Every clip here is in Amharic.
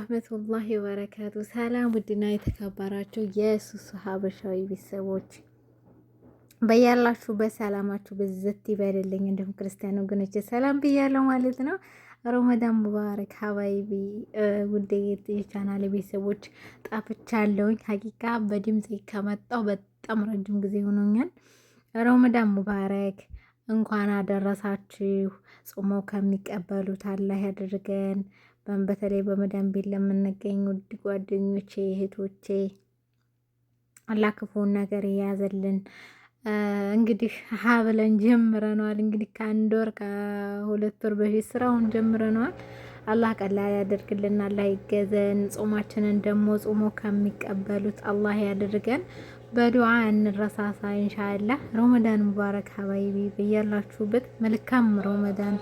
ወራህመቱላሂ ወበረካቱ። ሰላም ውድና የተከበራችሁ የሱሱ ሀበሻዊ ቤተሰቦች በያላችሁበት ሰላማችሁ ብዝት ይበልልኝ። እንዲሁም ክርስቲያን ወገኖች ሰላም ብያለሁ ማለት ነው። ረመዳን ሙባረክ ሀባይቢ ውድ የቻናሌ ቤተሰቦች ጠፍቻለሁኝ። ሀቂቃ በድምጽ ከመጣሁ በጣም ረጅም ጊዜ ሆኖኛል። ረመዳን ሙባረክ እንኳን አደረሳችሁ። ጾሞ ከሚቀበሉት አላህ ያድርገን። በተለይ በመዳን ቤት ለምንገኝ ውድ ጓደኞቼ እህቶቼ አላህ ክፉን ነገር የያዘልን። እንግዲህ ሀብለን ጀምረነዋል። እንግዲህ ከአንድ ወር ከሁለት ወር በፊት ስራውን ጀምረነዋል። አላህ ቀላል ያደርግልን፣ አላህ ይገዘን። ጾማችንን ደግሞ ጾሞ ከሚቀበሉት አላህ ያድርገን። በዱዓ እንረሳሳ ኢንሻአላህ። ረመዳን ሙባረክ ሀባይቢ በያላችሁበት መልካም ረመዳን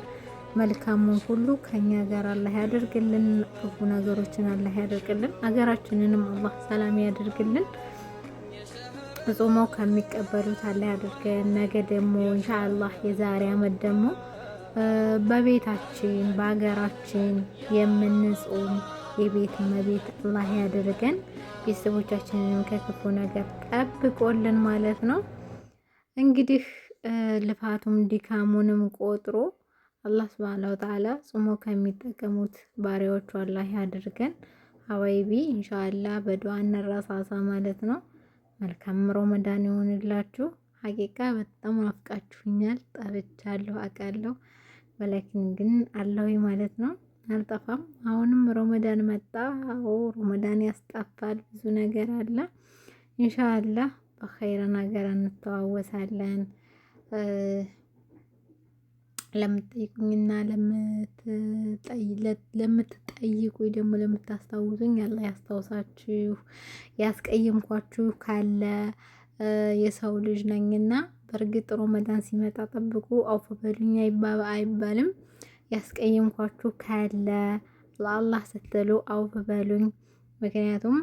መልካሙን ሁሉ ከኛ ጋር አላህ ያደርግልን። ክፉ ነገሮችን አላህ ያደርግልን። ሀገራችንንም አላህ ሰላም ያደርግልን። ጾመው ከሚቀበሉት አላህ ያደርገን። ነገ ደግሞ ኢንሻአላህ የዛሬ አመት ደግሞ በቤታችን በሀገራችን የምንጾም የቤት እመቤት አላህ ያደርገን። ቤተሰቦቻችንንም ከክፉ ነገር ጠብቆልን ማለት ነው። እንግዲህ ልፋቱም ድካሙንም ቆጥሮ አላህ ሱብሃነሁ ወተዓላ ጾሞ ከሚጠቀሙት ባሪያዎቹ አላህ ያድርገን። ሀዋይቢ ኢንሻአላህ በዱዓ እንረሳሳ ማለት ነው። መልካም ረመዳን ይሆንላችሁ። ሀቂቃ በጣም ናፍቃችሁኛል። ጠፍቻለሁ አውቃለሁ። ወላኪን ግን አለሁኝ ማለት ነው። አልጠፋም። አሁንም ረመዳን መጣ። ረመዳን ያስጠፋል። ብዙ ነገር አለ። ኢንሻአላህ በኸይር ነገር እንተዋወሳለን። ለምትጠይቁኝና ለምትጠይቁኝ ደግሞ ለምታስታውሱኝ አላህ ያስታውሳችሁ። ያስቀየምኳችሁ ካለ የሰው ልጅ ነኝና በእርግጥ ረመዳን ሲመጣ ጠብቁ አውፍ በሉኝ አይባልም። ያስቀየምኳችሁ ካለ ለአላህ ስትሉ አውፍ በሉኝ። ምክንያቱም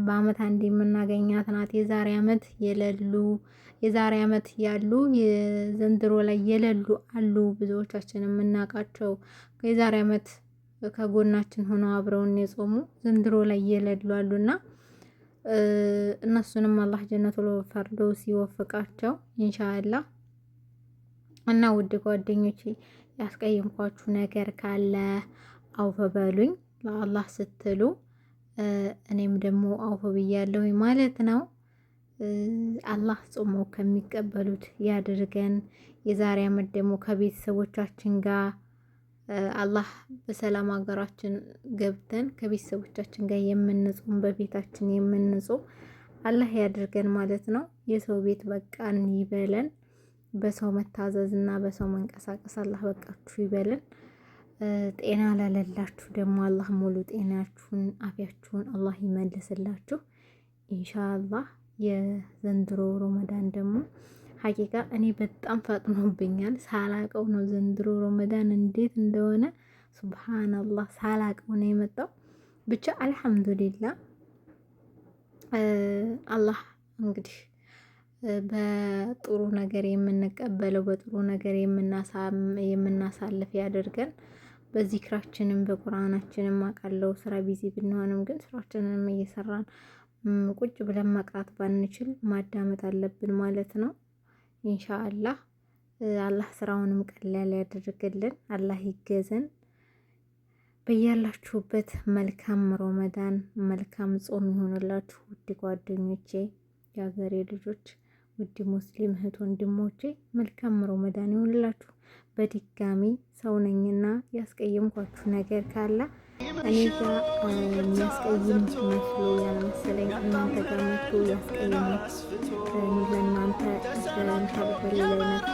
በአመት አንድ የምናገኛት ናት። የዛሬ አመት ያሉ የዘንድሮ ላይ የሌሉ አሉ። ብዙዎቻችን የምናውቃቸው የዛሬ አመት ከጎናችን ሆነው አብረውን የጾሙ ዘንድሮ ላይ የሌሉ አሉና እነሱንም አላህ ጀነቱል ፈርደውስ ሲወፍቃቸው ኢንሻአላህ። እና ውድ ጓደኞቼ ያስቀየምኳችሁ ነገር ካለ አውፍ በሉኝ ለአላህ ስትሉ። እኔም ደግሞ አውፍ ብያለሁ ማለት ነው። አላህ ጾሞ ከሚቀበሉት ያድርገን። የዛሬ አመት ደግሞ ከቤተሰቦቻችን ጋር አላህ በሰላም ሀገራችን ገብተን ከቤተሰቦቻችን ጋር የምንጾም በቤታችን የምንጾም አላህ ያድርገን ማለት ነው። የሰው ቤት በቃን ይበለን። በሰው መታዘዝ እና በሰው መንቀሳቀስ አላህ በቃችሁ ይበለን። ጤና ላለላችሁ ደግሞ አላህ ሙሉ ጤናችሁን አፊያችሁን አላህ ይመልስላችሁ ኢንሻአላህ። የዘንድሮ ረመዳን ደግሞ ሀቂቃ እኔ በጣም ፈጥኖብኛል። ሳላቀው ነው ዘንድሮ ረመዳን እንዴት እንደሆነ ሱብሃንአላህ ሳላቀው ነው የመጣው። ብቻ አልሐምዱሊላህ። አላህ እንግዲህ በጥሩ ነገር የምንቀበለው በጥሩ ነገር የምናሳልፍ ያደርገን። በዚክራችንም በቁርአናችንም አውቃለሁ ስራ ቢዚ ብንሆንም ግን ስራችንንም እየሰራን ቁጭ ብለን መቅራት ባንችል ማዳመጥ አለብን ማለት ነው። ኢንሻአላህ አላህ ስራውንም ቀላል ያደርግልን። አላህ ይገዘን። በያላችሁበት መልካም ረመዳን መልካም ጾም ይሆንላችሁ ውድ ጓደኞቼ፣ የሀገሬ ልጆች፣ ውድ ሙስሊም እህት ወንድሞቼ መልካም ረመዳን ይሆንላችሁ። በድጋሚ ሰው ነኝና ያስቀየምኳችሁ ነገር ካለ እኔ ጋር የሚያስቀይም መስሎ ያልመሰለኝ እናንተ ጋር መጥቶ ያስቀየማችሁ ለእናንተ በሌላይነት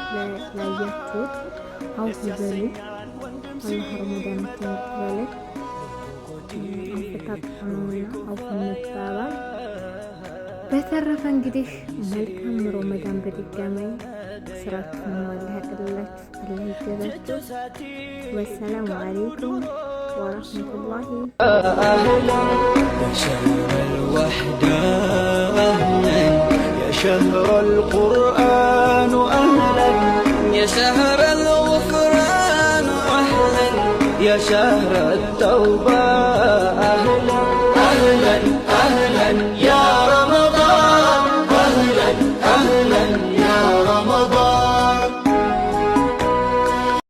ላያችሁት አውፍ በሉ። አላህ ረመዳናችን ይቀበለን። አንፈታተነውና አውፍ እንባባል። በተረፈ እንግዲህ መልካም ረመዳን በድጋሚ ስራችሁን አላህ ያቅልላችሁ፣ አላህ ይገዛችሁ። ወሰላሙ አለይኩም ورحمة الله. أهلا يا شهر الوحدة، أهلا يا شهر القرآن، أهلا يا شهر الغفران، أهلا يا شهر التوبة. أهلا